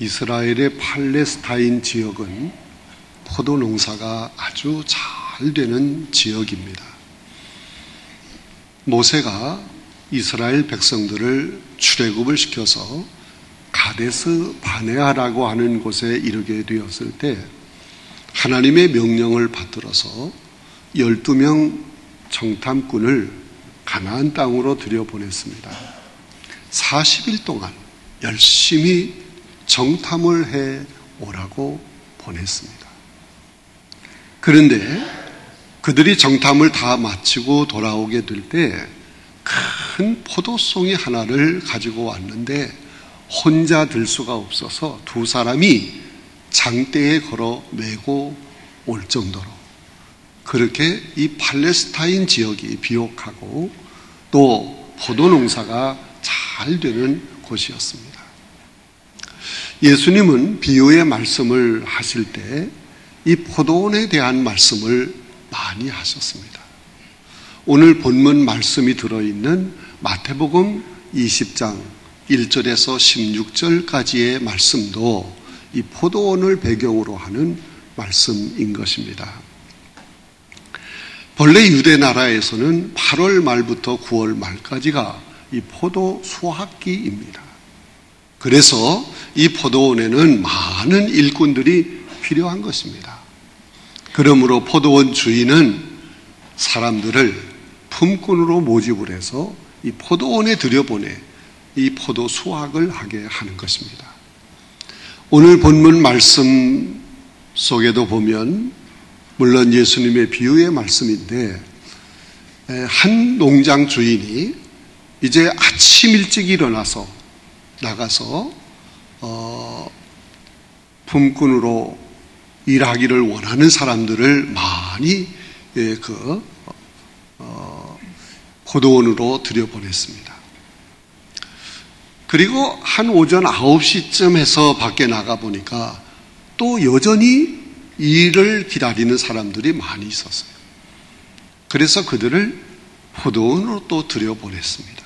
이스라엘의 팔레스타인 지역은 포도 농사가 아주 잘 되는 지역입니다. 모세가 이스라엘 백성들을 출애굽을 시켜서 가데스 바네아라고 하는 곳에 이르게 되었을 때 하나님의 명령을 받들어서 12명 정탐꾼을 가나안 땅으로 들여보냈습니다. 40일 동안 열심히 정탐을 해 오라고 보냈습니다. 그런데 그들이 정탐을 다 마치고 돌아오게 될 때 큰 포도송이 하나를 가지고 왔는데 혼자 들 수가 없어서 두 사람이 장대에 걸어 메고 올 정도로 그렇게 이 팔레스타인 지역이 비옥하고 또 포도 농사가 잘 되는 곳이었습니다. 예수님은 비유의 말씀을 하실 때 이 포도원에 대한 말씀을 많이 하셨습니다. 오늘 본문 말씀이 들어있는 마태복음 20장 1절에서 16절까지의 말씀도 이 포도원을 배경으로 하는 말씀인 것입니다. 본래 유대 나라에서는 8월 말부터 9월 말까지가 이 포도 수확기입니다. 그래서 이 포도원에는 많은 일꾼들이 필요한 것입니다. 그러므로 포도원 주인은 사람들을 품꾼으로 모집을 해서 이 포도원에 들여보내 이 포도 수확을 하게 하는 것입니다. 오늘 본문 말씀 속에도 보면 물론 예수님의 비유의 말씀인데 한 농장 주인이 이제 아침 일찍 일어나서 나가서 품꾼으로 일하기를 원하는 사람들을 많이 포도원으로 들여보냈습니다. 그리고 한 오전 9시쯤 해서 밖에 나가보니까 또 여전히 일을 기다리는 사람들이 많이 있었어요. 그래서 그들을 포도원으로 또 들여보냈습니다.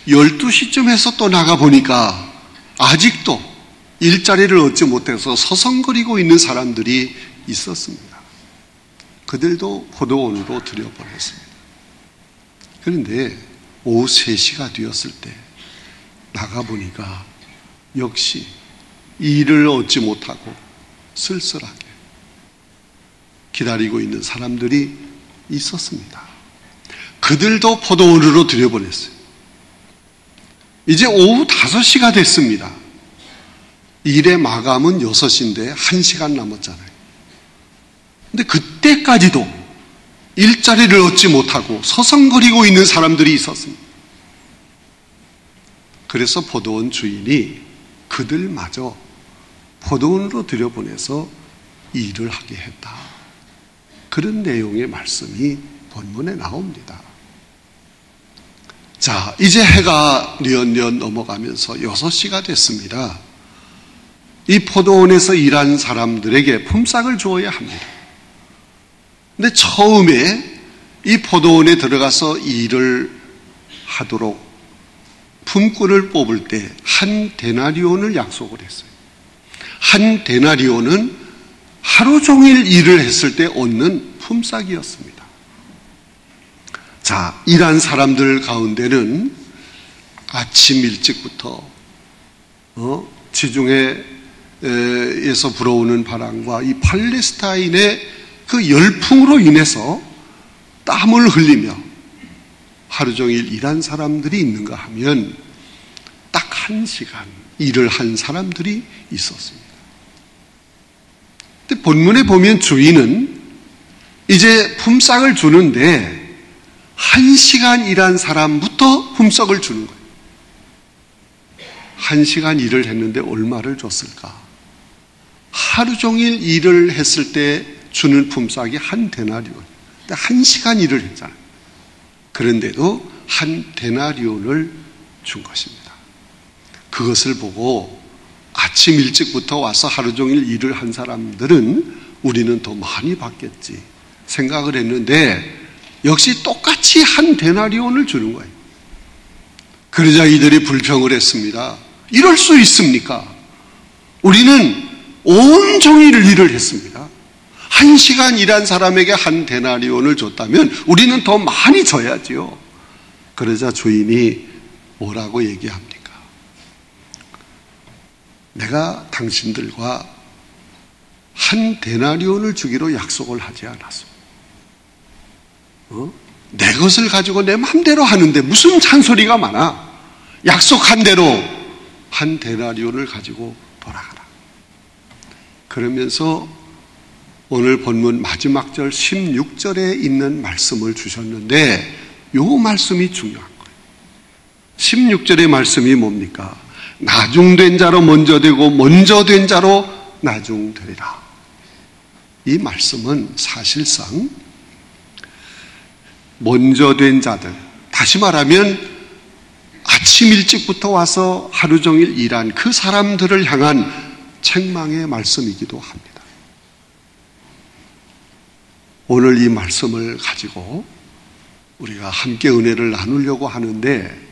12시쯤 해서 또 나가보니까 아직도 일자리를 얻지 못해서 서성거리고 있는 사람들이 있었습니다. 그들도 포도원으로 들여보냈습니다. 그런데 오후 3시가 되었을 때 나가보니까 역시 일을 얻지 못하고 쓸쓸하게 기다리고 있는 사람들이 있었습니다. 그들도 포도원으로 들여보냈어요. 이제 오후 5시가 됐습니다. 일의 마감은 6시인데 1시간 남았잖아요. 근데 그때까지도 일자리를 얻지 못하고 서성거리고 있는 사람들이 있었습니다. 그래서 포도원 주인이 그들마저 포도원으로 들여보내서 일을 하게 했다. 그런 내용의 말씀이 본문에 나옵니다. 자, 이제 해가 뉘엿뉘엿 넘어가면서 6시가 됐습니다. 이 포도원에서 일한 사람들에게 품삯을 주어야 합니다. 근데 처음에 이 포도원에 들어가서 일을 하도록 품꾼을 뽑을 때 한 데나리온을 약속을 했어요. 한 데나리온은 하루 종일 일을 했을 때 얻는 품삯이었습니다. 자, 일한 사람들 가운데는 아침 일찍부터 지중해에서 불어오는 바람과 이 팔레스타인의 그 열풍으로 인해서 땀을 흘리며 하루 종일 일한 사람들이 있는가 하면 딱 1시간 일을 한 사람들이 있었습니다. 근데 본문에 보면 주인은 이제 품삯을 주는데 1시간 일한 사람부터 품삯을 주는 거예요. 1시간 일을 했는데 얼마를 줬을까? 하루 종일 일을 했을 때 주는 품삯이 한 데나리온. 근데 1시간 일을 했잖아요. 그런데도 한 데나리온을 준 것입니다. 그것을 보고 아침 일찍부터 와서 하루 종일 일을 한 사람들은 우리는 더 많이 받겠지 생각을 했는데 역시 똑같이 한 데나리온을 주는 거예요. 그러자 이들이 불평을 했습니다. 이럴 수 있습니까? 우리는 온종일 일을 했습니다. 1시간 일한 사람에게 한 데나리온을 줬다면 우리는 더 많이 줘야지요. 그러자 주인이 뭐라고 얘기합니까? 내가 당신들과 한 데나리온을 주기로 약속을 하지 않았어. 내 것을 가지고 내 마음대로 하는데 무슨 잔소리가 많아. 약속한 대로 한 데나리온을 가지고 돌아가라. 그러면서 오늘 본문 마지막 절 16절에 있는 말씀을 주셨는데 이 말씀이 중요한 거예요. 16절의 말씀이 뭡니까? 나중된 자로 먼저 되고 먼저 된 자로 나중되리라. 이 말씀은 사실상 먼저 된 자들, 다시 말하면 아침 일찍부터 와서 하루 종일 일한 그 사람들을 향한 책망의 말씀이기도 합니다. 오늘 이 말씀을 가지고 우리가 함께 은혜를 나누려고 하는데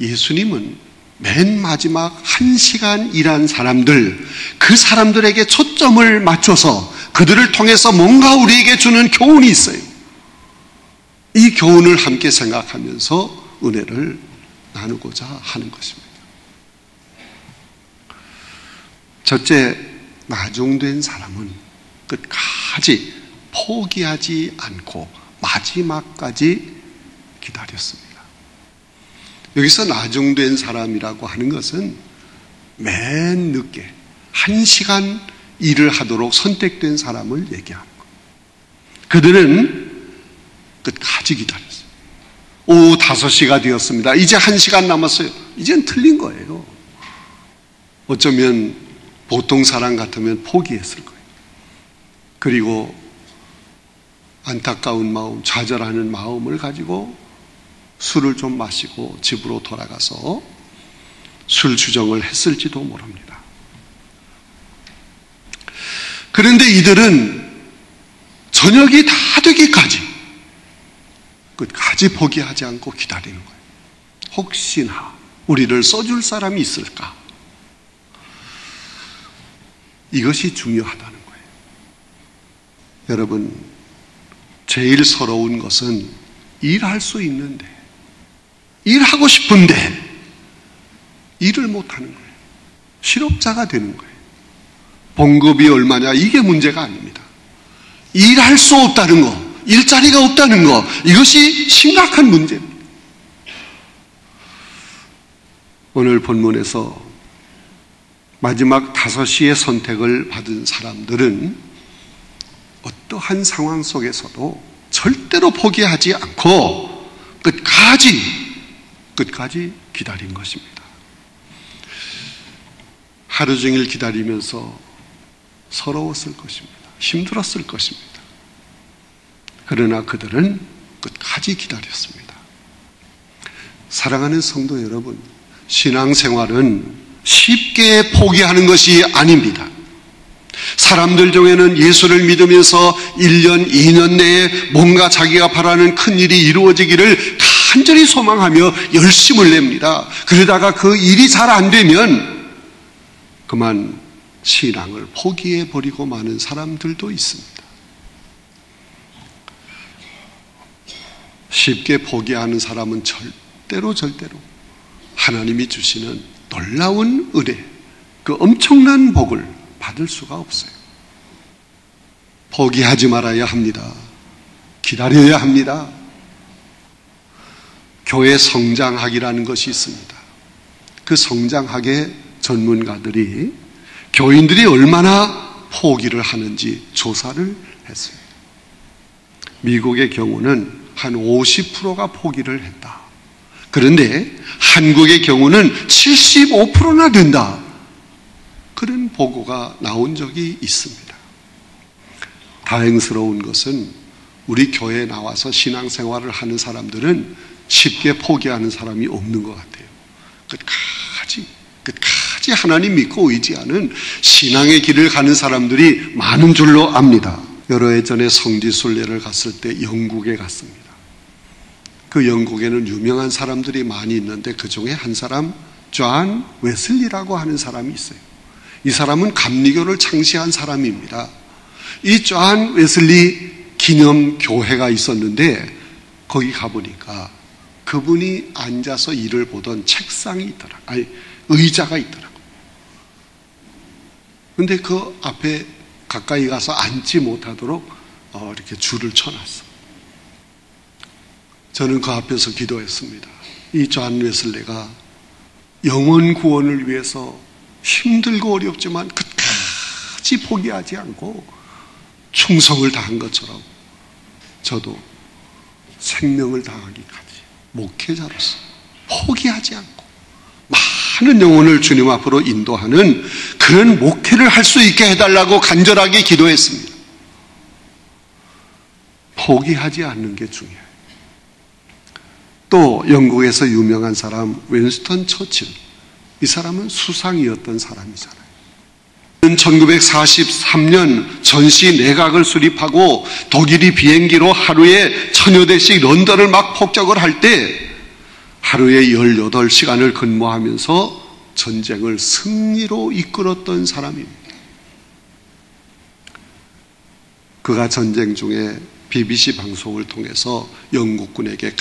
예수님은 맨 마지막 1시간 일한 사람들, 그 사람들에게 초점을 맞춰서 그들을 통해서 뭔가 우리에게 주는 교훈이 있어요. 이 교훈을 함께 생각하면서 은혜를 나누고자 하는 것입니다. 첫째, 나중된 사람은 끝까지 포기하지 않고 마지막까지 기다렸습니다. 여기서 나중된 사람이라고 하는 것은 맨 늦게 1시간 일을 하도록 선택된 사람을 얘기하는 거예요. 그들은 끝까지 기다렸어요. 오후 5시가 되었습니다. 이제 1시간 남았어요. 이젠 틀린 거예요. 어쩌면 보통 사람 같으면 포기했을 거예요. 그리고 안타까운 마음, 좌절하는 마음을 가지고 술을 좀 마시고 집으로 돌아가서 술 주정을 했을지도 모릅니다. 그런데 이들은 저녁이 다 되기까지 끝까지 포기하지 않고 기다리는 거예요. 혹시나 우리를 써줄 사람이 있을까? 이것이 중요하다는 거예요. 여러분, 제일 서러운 것은 일할 수 있는데, 일하고 싶은데 일을 못하는 거예요. 실업자가 되는 거예요. 봉급이 얼마냐, 이게 문제가 아닙니다. 일할 수 없다는 거, 일자리가 없다는 거, 이것이 심각한 문제입니다. 오늘 본문에서 마지막 5시의 선택을 받은 사람들은 어떠한 상황 속에서도 절대로 포기하지 않고 끝까지 기다린 것입니다. 하루 종일 기다리면서 서러웠을 것입니다. 힘들었을 것입니다. 그러나 그들은 끝까지 기다렸습니다. 사랑하는 성도 여러분, 신앙생활은 쉽게 포기하는 것이 아닙니다. 사람들 중에는 예수를 믿으면서 1년, 2년 내에 뭔가 자기가 바라는 큰 일이 이루어지기를 간절히 소망하며 열심을 냅니다. 그러다가 그 일이 잘 안 되면 그만 신앙을 포기해버리고 마는 사람들도 있습니다. 쉽게 포기하는 사람은 절대로 하나님이 주시는 놀라운 은혜, 그 엄청난 복을 받을 수가 없어요. 포기하지 말아야 합니다. 기다려야 합니다. 교회 성장학이라는 것이 있습니다. 그 성장학의 전문가들이 교인들이 얼마나 포기를 하는지 조사를 했습니다. 미국의 경우는 한 50%가 포기를 했다. 그런데 한국의 경우는 75%나 된다. 그런 보고가 나온 적이 있습니다. 다행스러운 것은 우리 교회에 나와서 신앙생활을 하는 사람들은 쉽게 포기하는 사람이 없는 것 같아요. 끝까지 하나님 믿고 의지하는 신앙의 길을 가는 사람들이 많은 줄로 압니다. 여러 해 전에 성지순례를 갔을 때 영국에 갔습니다. 그 영국에는 유명한 사람들이 많이 있는데 그 중에 한 사람, 존 웨슬리라고 하는 사람이 있어요. 이 사람은 감리교를 창시한 사람입니다. 이 존 웨슬리 기념 교회가 있었는데 거기 가보니까 그분이 앉아서 일을 보던 책상이 있더라. 아니, 의자가 있더라고. 근데 그 앞에 가까이 가서 앉지 못하도록 이렇게 줄을 쳐놨어. 저는 그 앞에서 기도했습니다. 이 존 웨슬리가 영혼 구원을 위해서 힘들고 어렵지만 끝까지 포기하지 않고 충성을 다한 것처럼 저도 생명을 다하기까지 목회자로서 포기하지 않고 많은 영혼을 주님 앞으로 인도하는 그런 목회를 할 수 있게 해달라고 간절하게 기도했습니다. 포기하지 않는 게 중요해요. 또 영국에서 유명한 사람 윈스턴 처칠, 이 사람은 수상이었던 사람이잖아요. 1943년 전시 내각을 수립하고 독일이 비행기로 하루에 1000여 대씩 런던을 막 폭격을 할 때 하루에 18시간을 근무하면서 전쟁을 승리로 이끌었던 사람입니다. 그가 전쟁 중에 BBC 방송을 통해서 영국군에게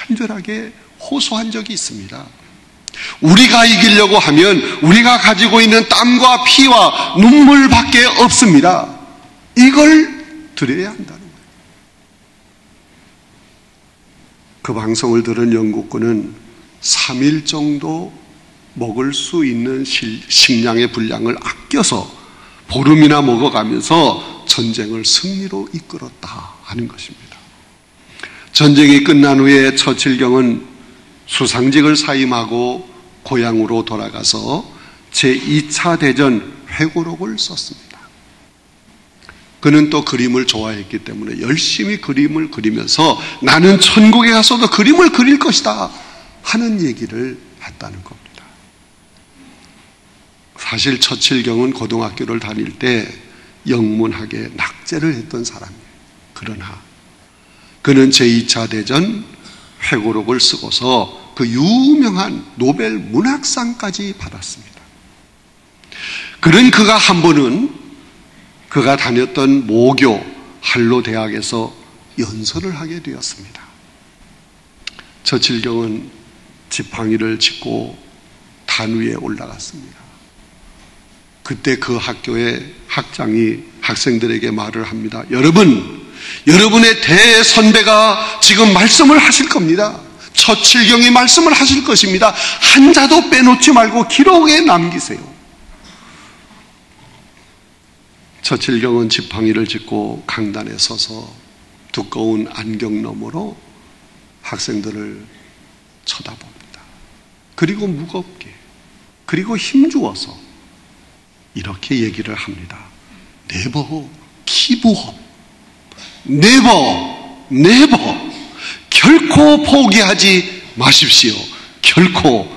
간절하게 호소한 적이 있습니다. 우리가 이기려고 하면 우리가 가지고 있는 땀과 피와 눈물밖에 없습니다. 이걸 드려야 한다는 거예요. 그 방송을 들은 영국군은 3일 정도 먹을 수 있는 식량의 분량을 아껴서 보름이나 먹어가면서 전쟁을 승리로 이끌었다 하는 것입니다. 전쟁이 끝난 후에 처칠경은 수상직을 사임하고 고향으로 돌아가서 제2차 대전 회고록을 썼습니다. 그는 또 그림을 좋아했기 때문에 열심히 그림을 그리면서 나는 천국에 가서도 그림을 그릴 것이다 하는 얘기를 했다는 겁니다. 사실 처칠경은 고등학교를 다닐 때 영문학에 낙제를 했던 사람이에요. 그러나 그는 제2차 대전 회고록을 쓰고서 그 유명한 노벨 문학상까지 받았습니다. 그런 그가 한 번은 그가 다녔던 모교 할로 대학에서 연설을 하게 되었습니다. 처칠경은 지팡이를 짚고 단 위에 올라갔습니다. 그때 그 학교의 학장이 학생들에게 말을 합니다. 여러분의 대선배가 지금 말씀을 하실 겁니다. 처칠경이 말씀을 하실 것입니다. 한 자도 빼놓지 말고 기록에 남기세요. 처칠경은 지팡이를 짚고 강단에 서서 두꺼운 안경 너머로 학생들을 쳐다봅니다. 그리고 무겁게, 그리고 힘주어서 이렇게 얘기를 합니다. Never give up. Never. 결코 포기하지 마십시오. 결코.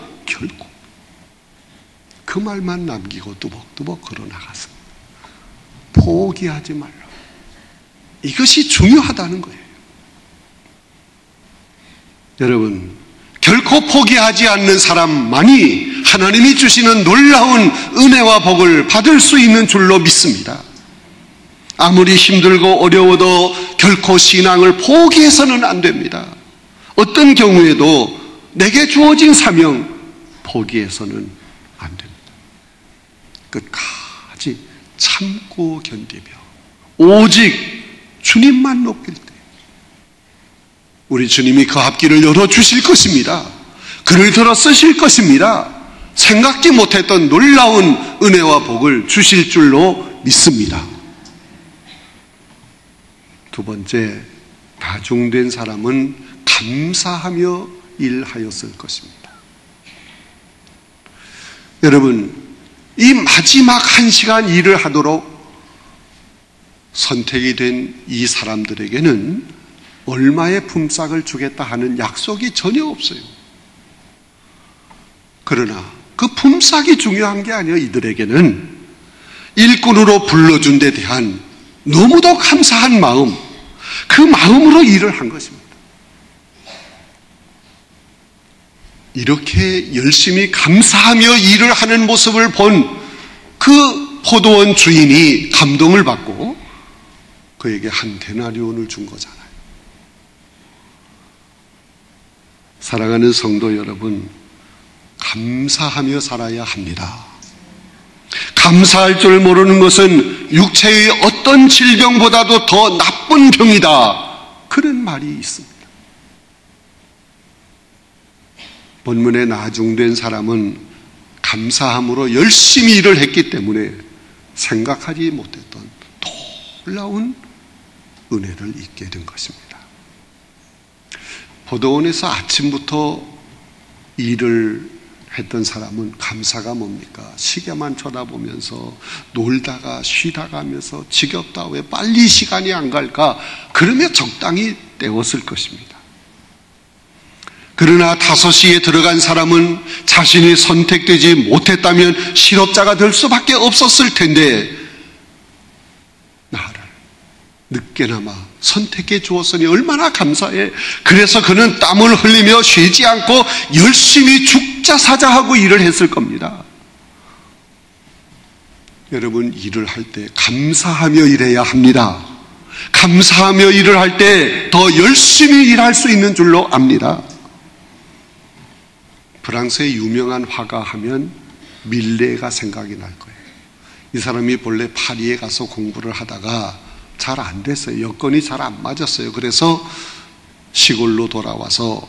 그 말만 남기고 뚜벅뚜벅 걸어나갔습니다. 포기하지 말라. 이것이 중요하다는 거예요. 여러분, 결코 포기하지 않는 사람만이 하나님이 주시는 놀라운 은혜와 복을 받을 수 있는 줄로 믿습니다. 아무리 힘들고 어려워도 결코 신앙을 포기해서는 안 됩니다. 어떤 경우에도 내게 주어진 사명 포기해서는 안 됩니다. 끝까지 참고 견디며 오직 주님만 높일 때 우리 주님이 그 앞길을 열어주실 것입니다. 그를 들어 쓰실 것입니다. 생각지 못했던 놀라운 은혜와 복을 주실 줄로 믿습니다. 두 번째, 다중된 사람은 감사하며 일하였을 것입니다. 여러분, 이 마지막 1시간 일을 하도록 선택이 된 이 사람들에게는 얼마의 품삯을 주겠다 하는 약속이 전혀 없어요. 그러나 그 품삯이 중요한 게 아니에요. 이들에게는 일꾼으로 불러준 데 대한 너무도 감사한 마음, 그 마음으로 일을 한 것입니다. 이렇게 열심히 감사하며 일을 하는 모습을 본 그 포도원 주인이 감동을 받고 그에게 한 데나리온을 준 거잖아요. 사랑하는 성도 여러분, 감사하며 살아야 합니다. 감사할 줄 모르는 것은 육체의 어떤 질병보다도 더 나쁜 병이다. 그런 말이 있습니다. 본문에 나중된 사람은 감사함으로 열심히 일을 했기 때문에 생각하지 못했던 놀라운 은혜를 잊게 된 것입니다. 포도원에서 아침부터 일을 했던 사람은 감사가 뭡니까? 시계만 쳐다보면서 놀다가 쉬다가 하면서 지겹다, 왜 빨리 시간이 안 갈까? 그러며 적당히 때웠을 것입니다. 그러나 5시에 들어간 사람은 자신이 선택되지 못했다면 실업자가 될 수밖에 없었을 텐데 나를 늦게나마 선택해 주었으니 얼마나 감사해. 그래서 그는 땀을 흘리며 쉬지 않고 열심히 죽자 사자하고 일을 했을 겁니다. 여러분, 일을 할 때 감사하며 일해야 합니다. 감사하며 일을 할 때 더 열심히 일할 수 있는 줄로 압니다. 프랑스의 유명한 화가 하면 밀레가 생각이 날 거예요. 이 사람이 본래 파리에 가서 공부를 하다가 잘 안 됐어요. 여건이 잘 안 맞았어요. 그래서 시골로 돌아와서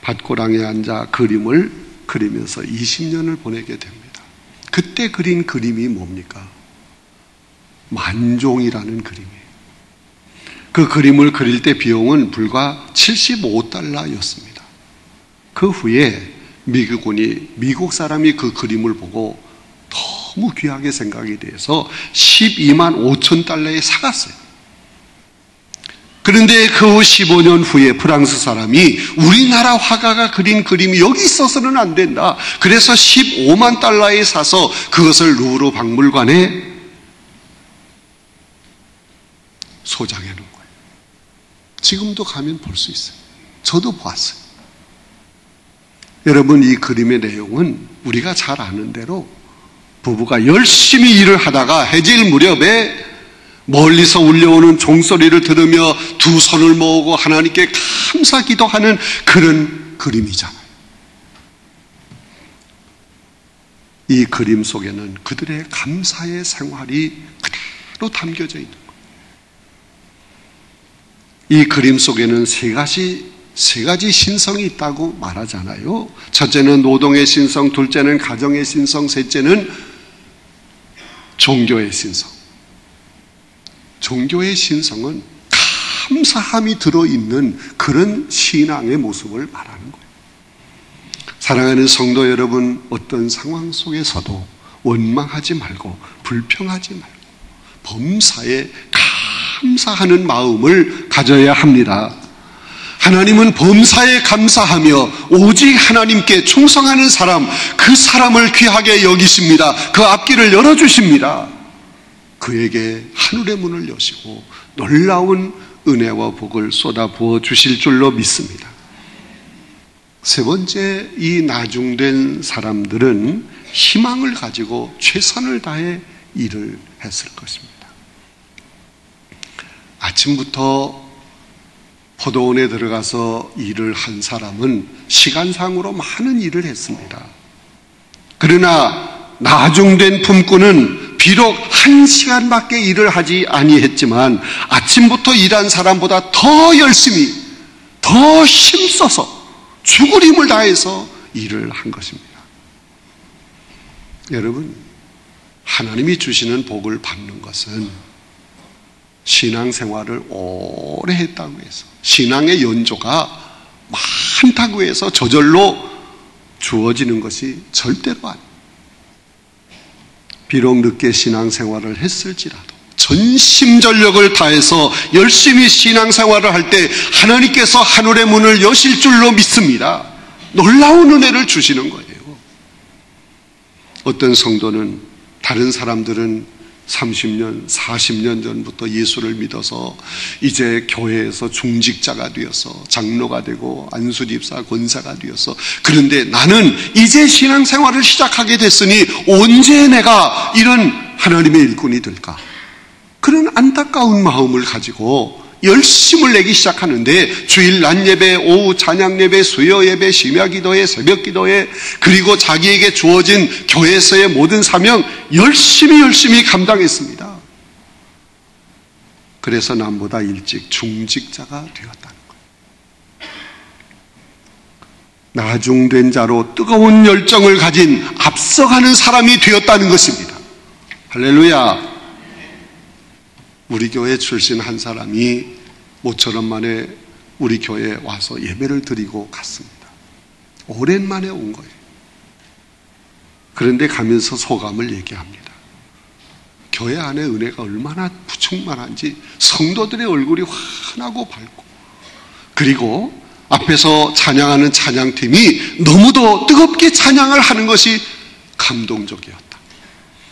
밭고랑에 앉아 그림을 그리면서 20년을 보내게 됩니다. 그때 그린 그림이 뭡니까? 만종이라는 그림이에요. 그 그림을 그릴 때 비용은 불과 $75였습니다. 그 후에 미국 사람이 그 그림을 보고 너무 귀하게 생각이 돼서 $125,000에 사갔어요. 그런데 그 후 15년 후에 프랑스 사람이 우리나라 화가가 그린 그림이 여기 있어서는 안 된다. 그래서 $150,000에 사서 그것을 루브르 박물관에 소장해 놓은 거예요. 지금도 가면 볼 수 있어요. 저도 보았어요. 여러분, 이 그림의 내용은 우리가 잘 아는 대로 부부가 열심히 일을 하다가 해질 무렵에 멀리서 울려오는 종소리를 들으며 두 손을 모으고 하나님께 감사 기도하는 그런 그림이잖아요. 이 그림 속에는 그들의 감사의 생활이 그대로 담겨져 있는 거예요. 이 그림 속에는 세 가지 신성이 있다고 말하잖아요. 첫째는 노동의 신성, 둘째는 가정의 신성, 셋째는 종교의 신성. 종교의 신성은 감사함이 들어있는 그런 신앙의 모습을 말하는 거예요. 사랑하는 성도 여러분, 어떤 상황 속에서도 원망하지 말고 불평하지 말고 범사에 감사하는 마음을 가져야 합니다. 하나님은 범사에 감사하며 오직 하나님께 충성하는 사람, 그 사람을 귀하게 여기십니다. 그 앞길을 열어주십니다. 그에게 하늘의 문을 여시고 놀라운 은혜와 복을 쏟아부어 주실 줄로 믿습니다. 세 번째, 이 나중된 사람들은 희망을 가지고 최선을 다해 일을 했을 것입니다. 아침부터 포도원에 들어가서 일을 한 사람은 시간상으로 많은 일을 했습니다. 그러나 나중된 품꾼은 비록 1시간밖에 일을 하지 아니했지만 아침부터 일한 사람보다 더 열심히, 더 힘써서 죽을 힘을 다해서 일을 한 것입니다. 여러분, 하나님이 주시는 복을 받는 것은 신앙생활을 오래 했다고 해서, 신앙의 연조가 많다고 해서 저절로 주어지는 것이 절대로 아닙니다. 비록 늦게 신앙생활을 했을지라도 전심전력을 다해서 열심히 신앙생활을 할 때 하나님께서 하늘의 문을 여실 줄로 믿습니다. 놀라운 은혜를 주시는 거예요. 어떤 성도는, 다른 사람들은 30년, 40년 전부터 예수를 믿어서 이제 교회에서 중직자가 되어서 장로가 되고 안수집사, 권사가 되어서, 그런데 나는 이제 신앙생활을 시작하게 됐으니 언제 내가 이런 하나님의 일꾼이 될까? 그런 안타까운 마음을 가지고 열심을 내기 시작하는데, 주일 낮 예배, 오후 찬양 예배, 수요 예배, 심야 기도회, 새벽 기도회, 그리고 자기에게 주어진 교회에서의 모든 사명 열심히 감당했습니다. 그래서 남보다 일찍 중직자가 되었다는 거예요. 나중된 자로 뜨거운 열정을 가진 앞서가는 사람이 되었다는 것입니다. 할렐루야. 우리 교회 출신 한 사람이 모처럼 만에 우리 교회에 와서 예배를 드리고 갔습니다. 오랜만에 온 거예요. 그런데 가면서 소감을 얘기합니다. 교회 안에 은혜가 얼마나 충만한지, 성도들의 얼굴이 환하고 밝고, 그리고 앞에서 찬양하는 찬양팀이 너무도 뜨겁게 찬양을 하는 것이 감동적이었다.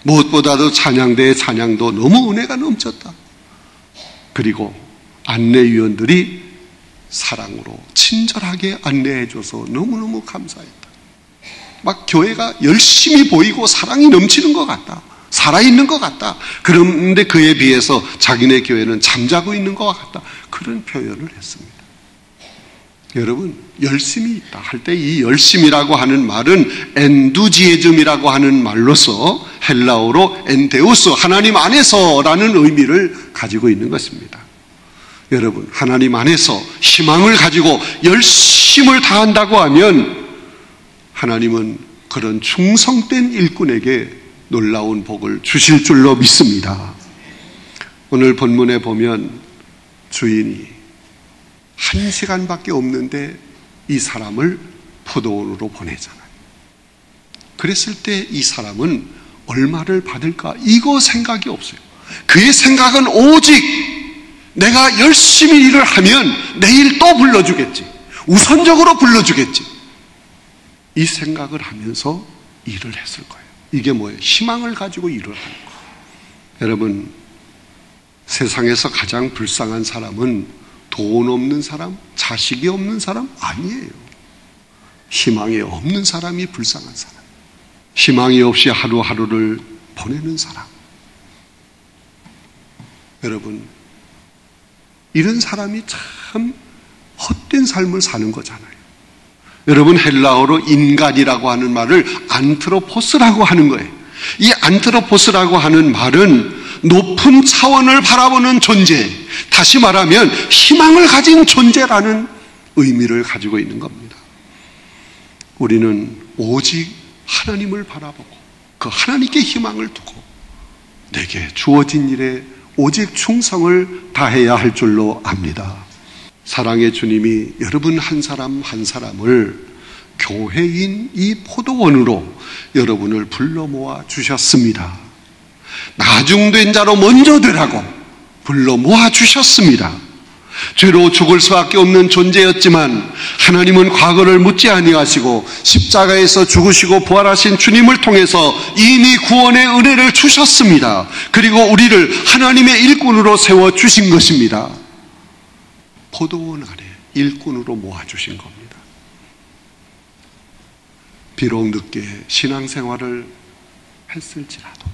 무엇보다도 찬양대의 찬양도 너무 은혜가 넘쳤다. 그리고 안내위원들이 사랑으로 친절하게 안내해줘서 너무너무 감사했다. 막 교회가 열심히 보이고 사랑이 넘치는 것 같다. 살아있는 것 같다. 그런데 그에 비해서 자기네 교회는 잠자고 있는 것 같다. 그런 표현을 했습니다. 여러분, 열심히 있다 할 때 이 열심이라고 하는 말은 엔두지에즘이라고 하는 말로서 헬라어로 엔데우스, 하나님 안에서라는 의미를 가지고 있는 것입니다. 여러분, 하나님 안에서 희망을 가지고 열심을 다한다고 하면 하나님은 그런 충성된 일꾼에게 놀라운 복을 주실 줄로 믿습니다. 오늘 본문에 보면 주인이 1시간밖에 없는데 이 사람을 포도원으로 보내잖아요. 그랬을 때 이 사람은 얼마를 받을까? 이거 생각이 없어요. 그의 생각은 오직 내가 열심히 일을 하면 내일 또 불러주겠지. 우선적으로 불러주겠지. 이 생각을 하면서 일을 했을 거예요. 이게 뭐예요? 희망을 가지고 일을 하는 거예요. 여러분, 세상에서 가장 불쌍한 사람은 돈 없는 사람, 자식이 없는 사람 아니에요. 희망이 없는 사람이 불쌍한 사람. 희망이 없이 하루하루를 보내는 사람. 여러분, 이런 사람이 참 헛된 삶을 사는 거잖아요. 여러분, 헬라어로 인간이라고 하는 말을 안트로포스라고 하는 거예요. 이 안트로포스라고 하는 말은 높은 차원을 바라보는 존재, 다시 말하면 희망을 가진 존재라는 의미를 가지고 있는 겁니다. 우리는 오직 하나님을 바라보고 그 하나님께 희망을 두고 내게 주어진 일에 오직 충성을 다해야 할 줄로 압니다. 사랑의 주님이 여러분 한 사람 한 사람을 교회인 이 포도원으로 여러분을 불러 모아 주셨습니다. 나중된 자로 먼저 되라고 불러 모아 주셨습니다. 죄로 죽을 수밖에 없는 존재였지만 하나님은 과거를 묻지 아니하시고 십자가에서 죽으시고 부활하신 주님을 통해서 이미 구원의 은혜를 주셨습니다. 그리고 우리를 하나님의 일꾼으로 세워주신 것입니다. 포도원 안에 일꾼으로 모아주신 겁니다. 비록 늦게 신앙생활을 했을지라도,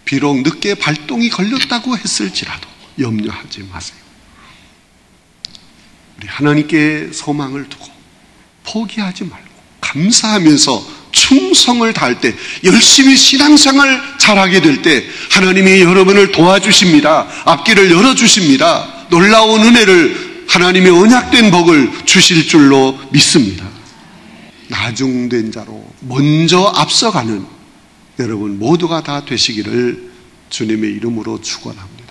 비록 늦게 발동이 걸렸다고 했을지라도 염려하지 마세요. 우리 하나님께 소망을 두고 포기하지 말고 감사하면서 충성을 다할 때, 열심히 신앙생활을 잘하게 될 때 하나님이 여러분을 도와주십니다. 앞길을 열어주십니다. 놀라운 은혜를, 하나님의 언약된 복을 주실 줄로 믿습니다. 나중된 자로 먼저 앞서가는 여러분 모두가 다 되시기를 주님의 이름으로 축원합니다.